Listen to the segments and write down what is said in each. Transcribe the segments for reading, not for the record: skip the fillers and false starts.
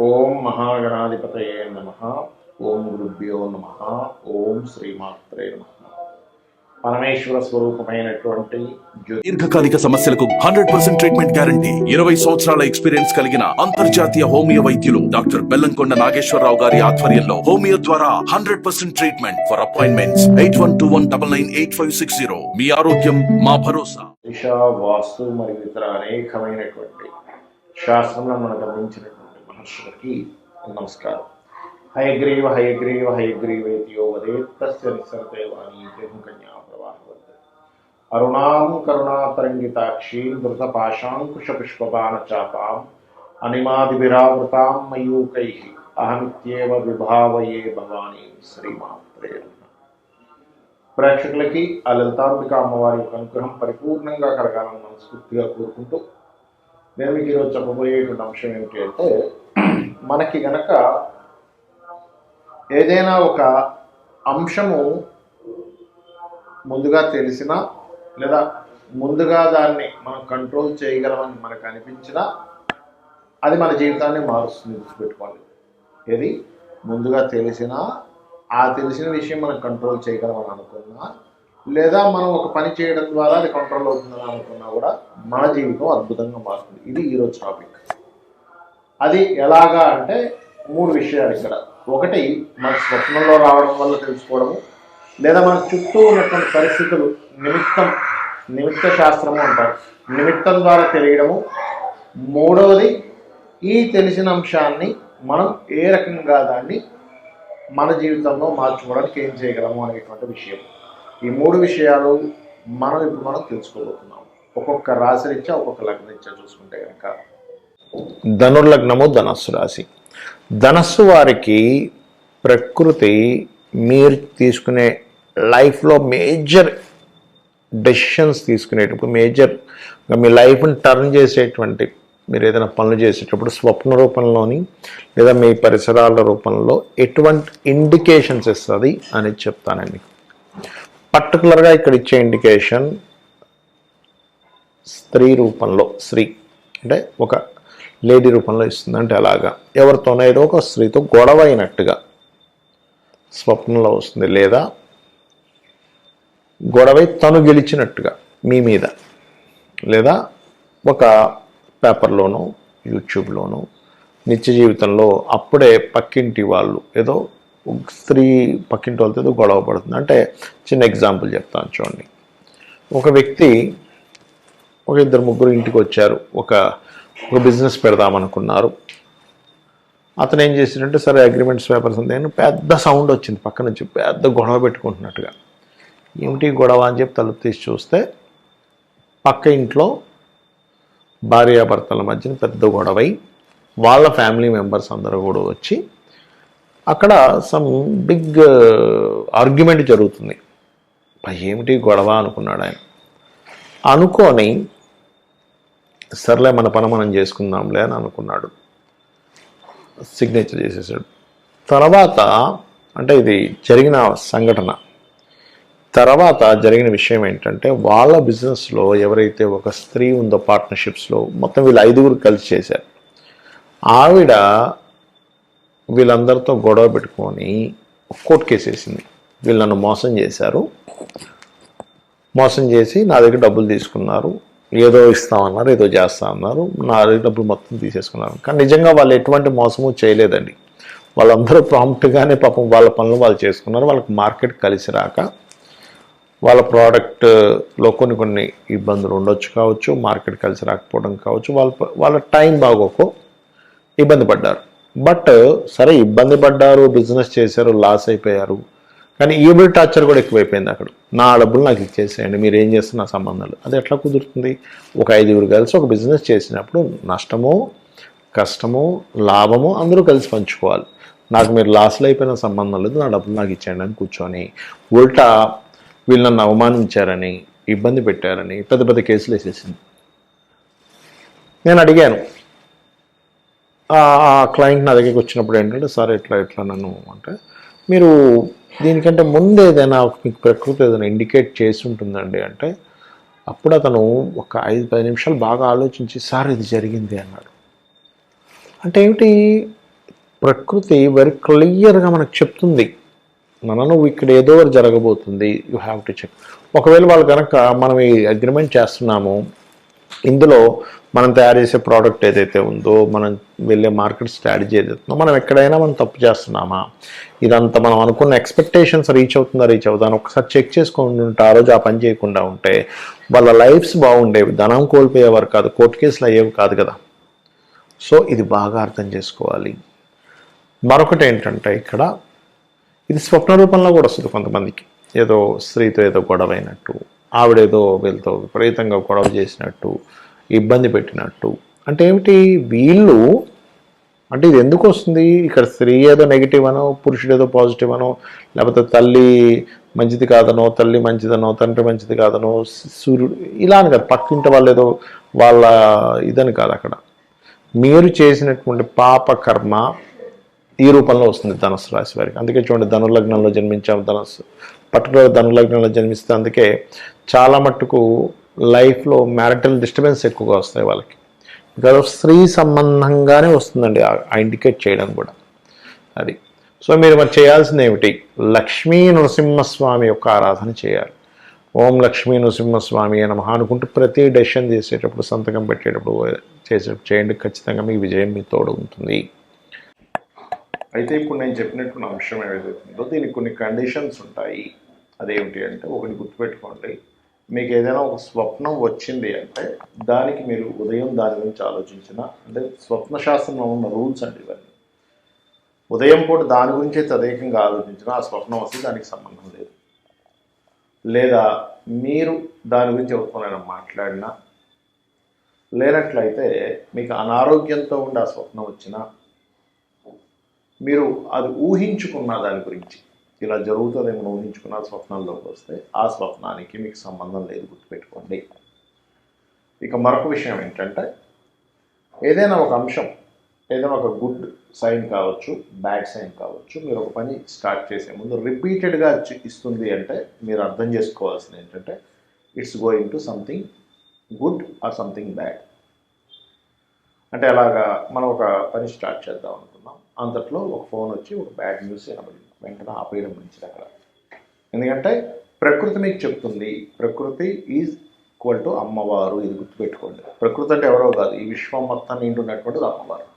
ఓం మహాగణాధిపతయే నమః. ఓం గురుభ్యో నమః. ఓం శ్రీమాత్రే నమః. పరమేశ్వర స్వరూపమైనటువంటి దీర్ఘకాలిక సమస్యలకు 100% ట్రీట్మెంట్ గ్యారంటీ. 20 సంవత్సరాల ఎక్స్పీరియన్స్ కలిగిన అంతర్జాతీయ హోమియో వైద్యులు డాక్టర్ బెల్లంకొండ నాగేశ్వరరావు గారి ఆధ్వర్యంలో హోమియో ద్వారా 100% ట్రీట్మెంట్. For appointments 8121998560. మీ ఆరోగ్యం మా భరోసా. దిశ, వాస్తు మరియు ఇతర అనేకమైనటువంటి శాస్త్రంలో మనం గమనించినటువంటి మహర్షులకి నమస్కారం. హయగ్రీవ హయగ్రీవ హయగ్రీవేతియో వదేత్తస్య నిస్సరతే వాణీ కన్యా ప్రవాహవత్. అరుణాం కరుణాతరంగితాక్షీం ధృతపాశాంకుశపుష్పబాణచాపాం అనిమాదిభిరావృతాం మయూకైః అహమిత్యేవ విభావయే భవానీ శ్రీమాత్రే నమః. ప్రేక్షకులకి ఆ లలితాంబిక అమ్మవారి యొక్క అనుగ్రహం పరిపూర్ణంగా కలగాలని మనస్ఫూర్తిగా కోరుకుంటూ నేను మీకు ఈరోజు చెప్పబోయేటువంటి అంశం ఏమిటి అంటే, మనకి గనక ఏదైనా ఒక అంశము ముందుగా తెలిసినా లేదా ముందుగా దాన్ని మనం కంట్రోల్ చేయగలమని మనకు అనిపించినా అది మన జీవితాన్ని మారుస్తుంది. గుర్తుపెట్టుకోండి, ఏది ముందుగా తెలిసినా ఆ తెలిసిన విషయం మనం కంట్రోల్ చేయగలమని అనుకున్నా లేదా మనం ఒక పని చేయడం ద్వారా అది కంట్రోల్ అవుతుందని అనుకున్నా కూడా మన జీవితం అద్భుతంగా మారుతుంది. ఇది ఈరోజు టాపిక్. అది ఎలాగా అంటే 3 విషయాలు ఇక్కడ. ఒకటి, మన స్వప్నంలో రావడం వల్ల తెలుసుకోవడము, లేదా మన చుట్టూ ఉన్నటువంటి పరిస్థితులు నిమిత్త శాస్త్రము అంటారు, నిమిత్తం ద్వారా తెలియడము. మూడవది, ఈ తెలిసిన అంశాన్ని మనం ఏ రకంగా దాన్ని మన జీవితంలో మార్చుకోవడానికి ఏం చేయగలము అనేటువంటి విషయం. ఈ 3 విషయాలు మనం తెలుసుకోబోతున్నాం. ఒక్కొక్క రాశి రీత్యా ఒక్కొక్క లగ్నం రీత్యా చూసుకుంటే కనుక ధనుర్లగ్నము ధనస్సు రాశి. ధనస్సు వారికి ప్రకృతి మీరు తీసుకునే లైఫ్లో మేజర్ డెసిషన్స్ తీసుకునేటప్పుడు, మేజర్గా మీ లైఫ్ని టర్న్ చేసేటువంటి, మీరు ఏదైనా పనులు చేసేటప్పుడు స్వప్న రూపంలోని లేదా మీ పరిసరాల రూపంలో ఎటువంటి ఇండికేషన్స్ ఇస్తుంది అనేది చెప్తానండి. పర్టికులర్గా ఇక్కడ ఇచ్చే ఇండికేషన్ స్త్రీ రూపంలో, స్త్రీ అంటే ఒక లేడీ రూపంలో ఇస్తుంది. అంటే అలాగా ఎవరితోనో ఏదో ఒక స్త్రీతో గొడవ అయినట్టుగా స్వప్నంలో వస్తుంది, లేదా గొడవై తను గెలిచినట్టుగా మీ మీద, లేదా ఒక పేపర్లోనో యూట్యూబ్లోనో నిత్య జీవితంలో అప్పుడే పక్కింటి వాళ్ళు ఏదో స్త్రీ పక్కింటి వాళ్ళతో ఏదో గొడవ పడుతుంది. అంటే చిన్న ఎగ్జాంపుల్ చెప్తాను చూడండి. ఒక వ్యక్తి, ఒక 2-3 ఇంటికి వచ్చారు, ఒక బిజినెస్ పెడదామనుకున్నారు. అతను ఏం చేశాడంటే, సరే అగ్రిమెంట్స్ పేపర్స్ అంతే, పెద్ద సౌండ్ వచ్చింది పక్క నుంచి, పెద్ద గొడవ పెట్టుకుంటున్నట్టుగా. ఏమిటి గొడవ అని చెప్పి తలుపు తీసి చూస్తే పక్క ఇంట్లో భార్యాభర్తల మధ్యన పెద్ద గొడవై వాళ్ళ ఫ్యామిలీ మెంబర్స్ అందరూ కూడా వచ్చి అక్కడ సమ్ బిగ్ ఆర్గ్యుమెంట్ జరుగుతుంది. ఏమిటి గొడవ అనుకున్నాడు ఆయన. అనుకొని సర్లే మన పని మనం చేసుకుందాంలే అని అనుకున్నాడు. సిగ్నేచర్ చేసేసాడు. తర్వాత అంటే ఇది జరిగిన సంఘటన. తర్వాత జరిగిన విషయం ఏంటంటే, వాళ్ళ బిజినెస్లో ఎవరైతే ఒక స్త్రీ ఉందో పార్ట్నర్షిప్స్లో, మొత్తం వీళ్ళు 5 కలిసి చేశారు. ఆవిడ వీళ్ళందరితో గొడవ పెట్టుకొని కోర్టు కేసు వేసింది. వీళ్ళు నన్ను మోసం చేశారు, మోసం చేసి నా దగ్గర డబ్బులు తీసుకున్నారు, ఏదో ఇస్తామన్నారు, ఏదో చేస్తామన్నారు, నా దగ్గర డబ్బులు మొత్తం తీసేసుకున్నారు. కానీ నిజంగా వాళ్ళు ఎటువంటి మోసము చేయలేదండి. వాళ్ళందరూ ప్రాంప్ట్గానే పాపం వాళ్ళ పనులు వాళ్ళు చేసుకున్నారు. వాళ్ళకి మార్కెట్ కలిసి రాక, వాళ్ళ ప్రోడక్ట్లో కొన్ని ఇబ్బందులు ఉండొచ్చు కావచ్చు, మార్కెట్ కలిసి రాకపోవడం కావచ్చు, వాళ్ళ టైం బాగోకో ఇబ్బంది పడ్డారు. బట్ సరే ఇబ్బంది పడ్డారు, బిజినెస్ చేశారు, లాస్ అయిపోయారు. కానీ ఈబుల్ టార్చర్ కూడా ఎక్కువైపోయింది అక్కడ. నా డబ్బులు నాకు ఇచ్చేసేయండి, మీరు ఏం చేస్తే నా సంబంధాలు. అది ఎట్లా కుదురుతుంది? ఒక 5 కలిసి ఒక బిజినెస్ చేసినప్పుడు నష్టము, కష్టము, లాభము అందరూ కలిసి పంచుకోవాలి. నాకు మీరు లాస్లో అయిపోయిన సంబంధం లేదు, నా డబ్బులు నాకు ఇచ్చేయండి అని కూర్చొని, ఉల్టా వీళ్ళు నన్ను అవమానించారని, ఇబ్బంది పెట్టారని పెద్ద పెద్ద కేసులు వేసేసింది. నేను అడిగాను ఆ క్లయింట్ నా దగ్గరికి వచ్చినప్పుడు ఏంటంటే, సార్ ఎట్లా నన్ను అంటే, మీరు దీనికంటే ముందు ఏదైనా మీకు ప్రకృతి ఏదైనా ఇండికేట్ చేసి ఉంటుందండి అంటే, అప్పుడు అతను ఒక 5-10 నిమిషాలు బాగా ఆలోచించి, సార్ ఇది జరిగింది అన్నాడు. అంటే ఏమిటి, ప్రకృతి వెరీ క్లియర్గా మనకు చెప్తుంది, నువ్వు ఇక్కడ ఏదో ఒకటి జరగబోతుంది, యూ హ్యావ్ టు చెక్. ఒకవేళ వాళ్ళు కనుక మనం ఈ అగ్రిమెంట్ చేస్తున్నాము, ఇందులో మనం తయారు చేసే ప్రోడక్ట్ ఏదైతే ఉందో, మనం వెళ్ళే మార్కెట్ స్ట్రాటజీ ఏదైతే ఉందో, మనం ఎక్కడైనా మనం తప్పు చేస్తున్నామా, ఇదంతా మనం అనుకున్న ఎక్స్పెక్టేషన్స్ రీచ్ అవుతుందా అని ఒకసారి చెక్ చేసుకొని ఉంటే, ఆ రోజు ఆ పని చేయకుండా ఉంటే వాళ్ళ లైఫ్స్ బాగుండేవి, ధనం కోల్పోయేవారు కాదు, కోర్టు కేసులు అయ్యేవి కాదు కదా. సో ఇది బాగా అర్థం చేసుకోవాలి. మరొకటి ఏంటంటే ఇక్కడ ఇది స్వప్న రూపంలో కూడా వస్తుంది కొంతమందికి. ఏదో స్త్రీతో ఏదో గొడవ అయినట్టు, ఆవిడేదో వీళ్ళతో విపరీతంగా గొడవ చేసినట్టు, ఇబ్బంది పెట్టినట్టు. అంటే ఏమిటి వీళ్ళు, అంటే ఇది ఎందుకు వస్తుంది, ఇక్కడ స్త్రీ ఏదో నెగిటివ్ అనో, పురుషుడు ఏదో పాజిటివ్ అనో, లేకపోతే తల్లి మంచిది కాదనో, తల్లి మంచిదనో, తండ్రి మంచిది కాదనో, సూర్యుడు ఇలా అని కాదు, పక్కింటి వాళ్ళు ఏదో వాళ్ళ ఇదని కాదు. అక్కడ మీరు చేసినటువంటి పాప కర్మ ఈ రూపంలో వస్తుంది ధనుసు రాశి వారికి. అందుకే చూడండి, ధనుర్లగ్నంలో జన్మించాము, పర్టికులర్ ధనుర్లగ్నంలో జన్మిస్తే అందుకే చాలా మట్టుకు లైఫ్లో మ్యారిటల్ డిస్టర్బెన్స్ ఎక్కువగా వస్తాయి వాళ్ళకి. బికాజ్ ఆఫ్ స్త్రీ సంబంధంగానే వస్తుందండి ఆ ఇండికేట్ చేయడం కూడా అది. సో మీరు మరి చేయాల్సింది ఏమిటి, లక్ష్మీ నరసింహస్వామి యొక్క ఆరాధన చేయాలి. ఓం లక్ష్మీ నరసింహస్వామి అని అనుకుంటూ ప్రతి డెసిషన్ చేసేటప్పుడు, సంతకం పెట్టేటప్పుడు చేయండి. ఖచ్చితంగా మీకు విజయం మీ తోడు ఉంటుంది. అయితే ఇప్పుడు నేను చెప్పినటువంటి అంశం ఏదైతే ఉందో దీనికి కొన్ని కండిషన్స్ ఉంటాయి. అదేమిటి అంటే, ఒకటి గుర్తుపెట్టుకోండి, మీకు ఏదైనా ఒక స్వప్నం వచ్చింది అంటే దానికి మీరు ఉదయం దాని గురించి ఆలోచించిన, అంటే స్వప్న శాస్త్రంలో ఉన్న రూల్స్ అండి ఇవన్నీ. ఉదయం పూట దాని గురించే తదేకంగా ఆలోచించిన ఆ స్వప్నం వస్తే దానికి సంబంధం లేదు. లేదా మీరు దాని గురించి ఎవరితోనైనా మాట్లాడినా, లేనట్లయితే మీకు అనారోగ్యంతో ఉండి ఆ స్వప్నం వచ్చినా, మీరు అది ఊహించుకున్న దాని గురించి, ఇలా జరుగుతుందేమో ఊహించుకున్న స్వప్నంలోకి వస్తే ఆ స్వప్నానికి మీకు సంబంధం లేదు, గుర్తుపెట్టుకోండి. ఇక మరొక విషయం ఏంటంటే, ఏదైనా ఒక అంశం, ఏదైనా ఒక గుడ్ సైన్ కావచ్చు, బ్యాడ్ సైన్ కావచ్చు, మీరు ఒక పని స్టార్ట్ చేసే ముందు రిపీటెడ్గా ఇస్తుంది అంటే మీరు అర్థం చేసుకోవాల్సింది ఏంటంటే, it's going to something good or something bad. అంటే అలాగా మనం ఒక పని స్టార్ట్ చేద్దాం అనుకున్నాం, అంతట్లో ఒక ఫోన్ వచ్చి ఒక బ్యాడ్ న్యూస్ వినబడింది, వెంటనే ఆపేయడం మంచిది అక్కడ. ఎందుకంటే ప్రకృతి మీకు చెప్తుంది, ప్రకృతి ఈజ్ ఈక్వల్ టు అమ్మవారు. ఇది గుర్తుపెట్టుకోండి. ప్రకృతి అంటే ఎవరో కాదు, ఈ విశ్వం మొత్తం నిండున్నటువంటిది అమ్మవారు.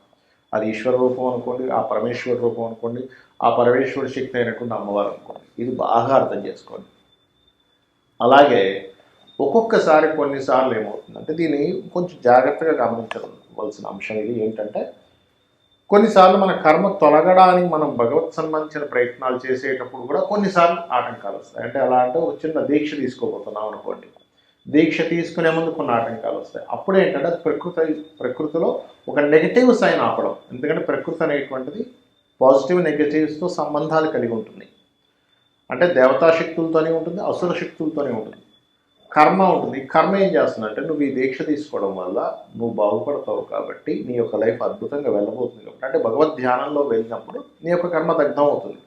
అది ఈశ్వర రూపం అనుకోండి, ఆ పరమేశ్వర రూపం అనుకోండి, ఆ పరమేశ్వర శక్తి అయినటువంటి అమ్మవారు అనుకోండి. ఇది బాగా అర్థం చేసుకోండి. అలాగే ఒక్కొక్కసారి కొన్నిసార్లు ఏమవుతుందంటే, దీన్ని కొంచెం జాగ్రత్తగా గమనించవలసిన అంశం ఇది ఏంటంటే, కొన్నిసార్లు మన కర్మ తొలగడానికి మనం భగవత్ సంబంధించిన ప్రయత్నాలు చేసేటప్పుడు కూడా కొన్నిసార్లు ఆటంకాలు వస్తాయి. అంటే ఎలా అంటే, ఒక చిన్న దీక్ష తీసుకోబోతున్నాం అనుకోండి, దీక్ష తీసుకునే ముందు కొన్ని ఆటంకాలు వస్తాయి. అప్పుడు ఏంటంటే, అది ప్రకృతిలో ఒక నెగిటివ్ సైన్ ఆపడం. ఎందుకంటే ప్రకృతి అనేటువంటిది పాజిటివ్ నెగిటివ్స్తో సంబంధాలు కలిగి ఉంటుంది. అంటే దేవతా శక్తులతోనే ఉంటుంది, అసుర శక్తులతోనే ఉంటుంది, కర్మ ఉంటుంది. కర్మ ఏం చేస్తుందంటే, నువ్వు ఈ దీక్ష తీసుకోవడం వల్ల నువ్వు బాగుపడతావు కాబట్టి, నీ యొక్క లైఫ్ అద్భుతంగా వెళ్ళబోతుంది కాబట్టి, అంటే భగవద్ ధ్యానంలో వెళ్ళినప్పుడు నీ యొక్క కర్మ దగ్ధం అవుతుంది.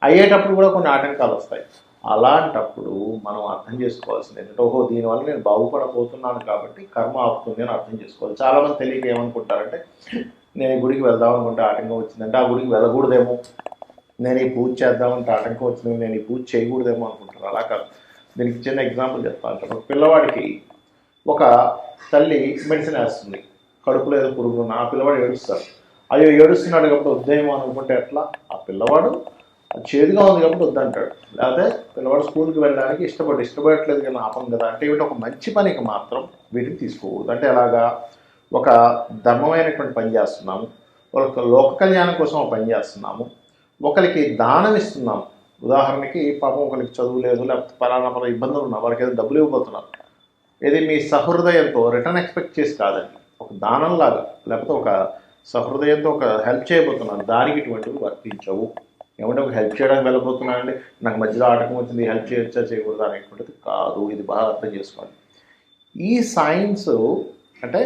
అయ్యేటప్పుడు కూడా కొన్ని ఆటంకాలు వస్తాయి. అలాంటప్పుడు మనం అర్థం చేసుకోవాల్సింది ఏంటంటే, ఓహో దీనివల్ల నేను బాగుపడబోతున్నాను కాబట్టి కర్మ ఆపుతుంది అని అర్థం చేసుకోవాలి. చాలామంది తెలియక ఏమనుకుంటారంటే, నేను ఈ గుడికి వెళ్దాం అనుకుంటే ఆటంకం వచ్చిందంటే ఆ గుడికి వెళ్ళకూడదేమో, నేను ఈ పూజ చేద్దామంటే ఆటంకం వచ్చింది, నేను ఈ పూజ చేయకూడదేమో అనుకుంటారు. అలా కాదు. దీనికి చిన్న ఎగ్జాంపుల్ చెప్తాను. ఒక పిల్లవాడికి ఒక తల్లి మెడిసిన్ వేస్తుంది, కడుపులో ఏదో పురుగున్న, ఆ పిల్లవాడు ఏడుస్తారు. అయ్యో ఏడుస్తున్నాడు కాబట్టి వద్దేమో అనుకుంటే ఎట్లా, ఆ పిల్లవాడు చేదుగా ఉంది కాబట్టి వద్దంటాడు. లేకపోతే పిల్లవాడు స్కూల్కి వెళ్ళడానికి ఇష్టపడట్లేదు కానీ ఆపం కదా. అంటే ఏమిటి, ఒక మంచి పనికి మాత్రం వీటిని తీసుకోకూడదు. అంటే అలాగా ఒక ధర్మమైనటువంటి పని చేస్తున్నాము, ఒక లోక కళ్యాణం కోసం ఒక పని చేస్తున్నాము, ఒకరికి దానం ఇస్తున్నాము. ఉదాహరణకి పాపం ఒకరికి చదువు లేదు, లేకపోతే పలానా ఇబ్బందులు ఉన్నా, వాళ్ళకి ఏదో డబ్బులు ఇవ్వబోతున్నారు. ఇది మీ సహృదయంతో రిటర్న్ ఎక్స్పెక్ట్ చేసి కాదండి, ఒక దానంలాగా, లేకపోతే ఒక సహృదయంతో ఒక హెల్ప్ చేయబోతున్నాను, దానికి ఇటువంటివి వర్తించవు. ఏమంటే ఒక హెల్ప్ చేయడానికి వెళ్ళబోతున్నానండి, నాకు మధ్యలో ఆటకం వచ్చింది, హెల్ప్ చేయొచ్చా చేయకూడదు అనేటువంటిది కాదు. ఇది బాగా అర్థం చేసుకోండి. ఈ సైన్స్ అంటే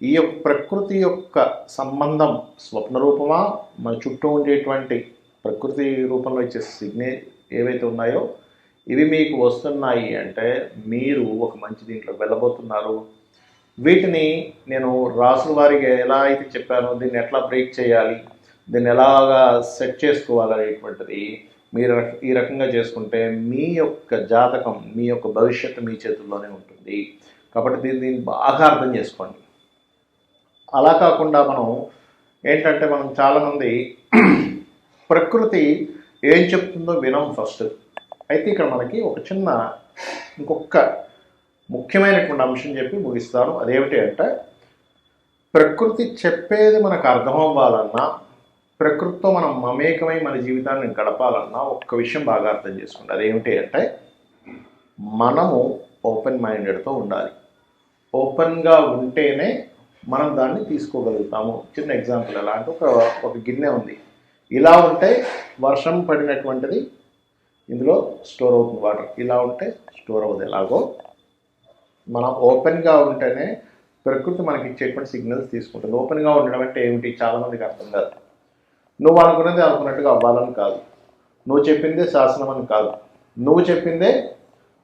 ఈ యొక్క ప్రకృతి యొక్క సంబంధం స్వప్న రూపమా, మన చుట్టూ ఉండేటువంటి ప్రకృతి రూపంలో ఇచ్చే సిగ్నల్ ఏవైతే ఉన్నాయో ఇవి మీకు వస్తున్నాయి అంటే మీరు ఒక మంచి దీంట్లో వెళ్ళబోతున్నారు. వీటిని నేను రాసుల వారికి ఎలా అయితే చెప్పానో, దీన్ని ఎట్లా బ్రేక్ చేయాలి, దీన్ని ఎలాగా సెట్ చేసుకోవాలనేటువంటిది మీరు ఈ రకంగా చేసుకుంటే మీ యొక్క జాతకం, మీ యొక్క భవిష్యత్తు మీ చేతుల్లోనే ఉంటుంది. కాబట్టి దీన్ని బాగా అర్థం చేసుకోండి. అలా కాకుండా మనం ఏంటంటే మనం చాలామంది ప్రకృతి ఏం చెప్తుందో వినం ఫస్ట్. అయితే ఇక్కడ మనకి ఒక చిన్న ఇంకొక ముఖ్యమైనటువంటి అంశం చెప్పి ముగిస్తాను. అదేమిటి అంటే ప్రకృతి చెప్పేది మనకు అర్థం అవ్వాలన్నా, ప్రకృతితో మనం మమేకమై మన జీవితాన్ని గడపాలన్నా ఒక్క విషయం బాగా అర్థం చేసుకోండి. అదేమిటి అంటే మనము ఓపెన్ మైండెడ్తో ఉండాలి. ఓపెన్గా ఉంటేనే మనం దాన్ని తీసుకోగలుగుతాము. చిన్న ఎగ్జాంపుల్ ఎలా అంటే ఒక గిన్నె ఉంది. ఇలా ఉంటే వర్షం పడినటువంటిది ఇందులో స్టోర్ అవుతుంది వాటర్. ఇలా ఉంటే స్టోర్ అవ్వదు. ఎలాగో మనం ఓపెన్గా ఉంటేనే ప్రకృతి మనకి ఇచ్చేటువంటి సిగ్నల్స్ తీసుకుంటుంది. ఓపెన్గా ఉండడం అంటే ఏమిటి చాలామందికి అర్థం కాదు. నువ్వు అనుకున్నది అనుకున్నట్టుగా అవ్వాలని కాదు, నువ్వు చెప్పిందే శాసనం అని కాదు, నువ్వు చెప్పిందే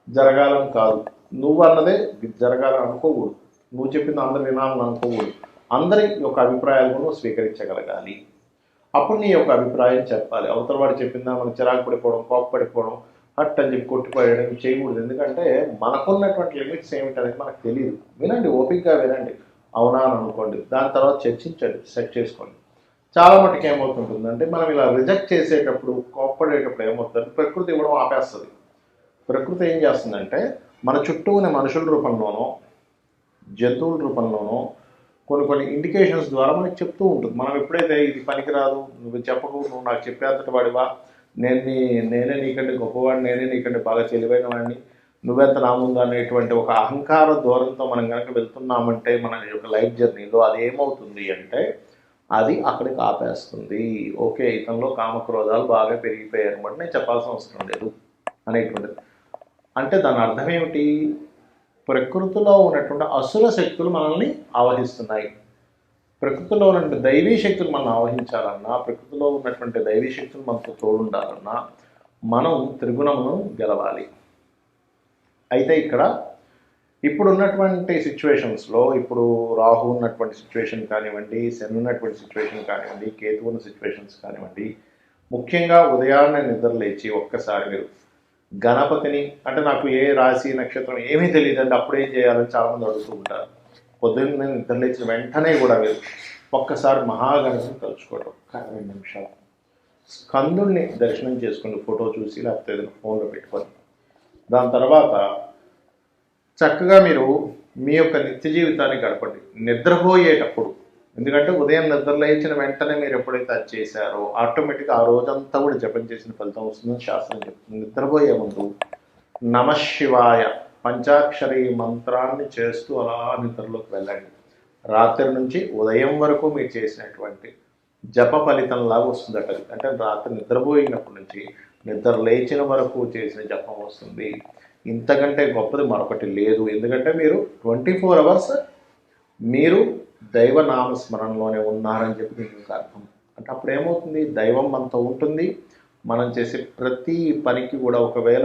జరగాలని కాదు, నువ్వు అన్నదే జరగాలని అనుకోకూడదు, నువ్వు చెప్పింది అందరు వినాలని అనుకోకూడదు. అందరి యొక్క అభిప్రాయాలను నువ్వు స్వీకరించగలగాలి. అప్పుడు నీ యొక్క అభిప్రాయం చెప్పాలి. అవతల వాడు చెప్పిందా మనం చిరాకు పడిపోవడం, కోపపడిపోవడం, హట్ అని చెప్పి కొట్టిపోయడం చేయకూడదు. ఎందుకంటే మనకున్నటువంటి లిమిట్స్ ఏమిటనేది మనకు తెలియదు. వినండి, ఓపికగా వినండి, అవునా అని అనుకోండి, దాని తర్వాత చర్చించండి, సెట్ చేసుకోండి. చాలా మటుకు ఏమవుతుంటుందంటే మనం ఇలా రిజెక్ట్ చేసేటప్పుడు, కోప్పడేటప్పుడు ఏమవుతుందంటే ప్రకృతి ఇవ్వడం ఆపేస్తుంది. ప్రకృతి ఏం చేస్తుందంటే మన చుట్టూ ఉన్న మనుషుల రూపంలోనో జంతువుల రూపంలోనో కొన్ని ఇండికేషన్స్ ద్వారా మనకి చెప్తూ ఉంటుంది. మనం ఎప్పుడైతే ఇది పనికిరాదు, నువ్వు చెప్పకు, నువ్వు నాకు చెప్పేంతటి వాడివా, నేనే నీకంటే గొప్పవాడిని, నేనే నీకంటే బాగా తెలివైన వాడిని, నువ్వెంత నా ముందు అనేటువంటి ఒక అహంకార ధోరణితో మనం కనుక వెళ్తున్నామంటే మన యొక్క లైఫ్ జర్నీలో అది ఏమవుతుంది అంటే అది అక్కడికి ఆపేస్తుంది. ఓకే, ఇతనిలో కామక్రోధాలు బాగా పెరిగిపోయారు అనమాట, నేను చెప్పాల్సిన అవసరం లేదు అనేటువంటిది. అంటే దాని అర్థం ఏమిటి? ప్రకృతిలో ఉన్నటువంటి అసుర శక్తులు మనల్ని ఆవహిస్తున్నాయి. ప్రకృతిలో ఉన్నటువంటి దైవీ శక్తులు మనం ఆవహించాలన్నా, ప్రకృతిలో ఉన్నటువంటి దైవీ శక్తులు మనతో తోడుండాలన్నా మనం త్రిగుణమును గెలవాలి. అయితే ఇక్కడ ఇప్పుడు ఉన్నటువంటి సిచ్యువేషన్స్లో, ఇప్పుడు రాహు ఉన్నటువంటి సిచ్యువేషన్ కానివ్వండి, శని ఉన్నటువంటి సిచ్యువేషన్ కానివ్వండి, కేతు ఉన్న సిచ్యువేషన్స్ కానివ్వండి, ముఖ్యంగా ఉదయాన్నే నిద్ర లేచి ఒక్కసారి మీరు గణపతిని, అంటే నాకు ఏ రాశి నక్షత్రం ఏమీ తెలియదండి అప్పుడు ఏం చేయాలని చాలామంది అడుగుతూ ఉంటారు. పొద్దున్న నిద్ర లేచిన వెంటనే కూడా మీరు ఒక్కసారి మహాగణపతిని తలుచుకోవడం, 2 నిమిషాలు స్కందుడిని దర్శనం చేసుకోండి, ఫోటో చూసి లేకపోతే ఏదైనా ఫోన్లో పెట్టుకొని. దాని తర్వాత చక్కగా మీరు మీ యొక్క నిత్య జీవితాన్ని గడపండి నిద్రపోయేటప్పుడు. ఎందుకంటే ఉదయం నిద్ర లేచిన వెంటనే మీరు ఎప్పుడైతే అది చేశారో ఆటోమేటిక్గా ఆ రోజంతా కూడా జపం చేసిన ఫలితం వస్తుందని శాస్త్రం చెప్తుంది. నిద్రపోయే ముందు నమశివాయ పంచాక్షరి మంత్రాన్ని చేస్తూ అలా నిద్రలోకి వెళ్ళండి. రాత్రి నుంచి ఉదయం వరకు మీరు చేసినటువంటి జప ఫలితంలాగా వస్తుందట. అంటే రాత్రి నిద్రపోయినప్పటి నుంచి నిద్ర లేచిన వరకు చేసిన జపం వస్తుంది. ఇంతకంటే గొప్పది మరొకటి లేదు. ఎందుకంటే మీరు 24 అవర్స్ మీరు దైవ నామస్మరణలోనే ఉన్నారని చెప్పి మీకు అర్థం. అంటే అప్పుడు ఏమవుతుంది, దైవం మనతో ఉంటుంది. మనం చేసే ప్రతి పనికి కూడా ఒకవేళ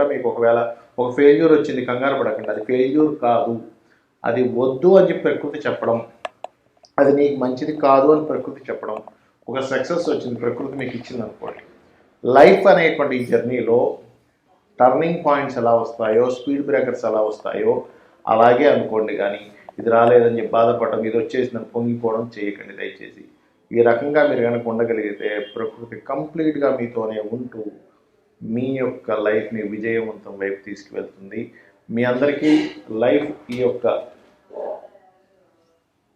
ఒక ఫెయిల్యూర్ వచ్చింది, కంగారు పడకండి, అది ఫెయిల్యూర్ కాదు, అది వద్దు అని చెప్పి ప్రకృతి చెప్పడం, అది నీకు మంచిది కాదు అని ప్రకృతి చెప్పడం. ఒక సక్సెస్ వచ్చింది, ప్రకృతి మీకు ఇచ్చింది అనుకోండి. లైఫ్ అనేటువంటి ఈ జర్నీలో టర్నింగ్ పాయింట్స్ ఎలా వస్తాయో, స్పీడ్ బ్రేకర్స్ ఎలా వస్తాయో అలాగే అనుకోండి. కానీ ఇది రాలేదని చెప్పి బాధపడడం, ఇది వచ్చేసిందని పొంగిపోవడం చేయకండి దయచేసి. ఈ రకంగా మీరు కనుక ఉండగలిగితే ప్రకృతి కంప్లీట్గా మీతోనే ఉంటూ మీ యొక్క లైఫ్ని విజయవంతం వైపు తీసుకువెళ్తుంది. మీ అందరికీ లైఫ్ ఈ యొక్క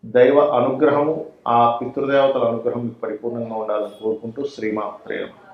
దైవ అనుగ్రహము, ఆ పితృదేవతల అనుగ్రహం పరిపూర్ణంగా ఉండాలని కోరుకుంటూ శ్రీమాత్రే నమః.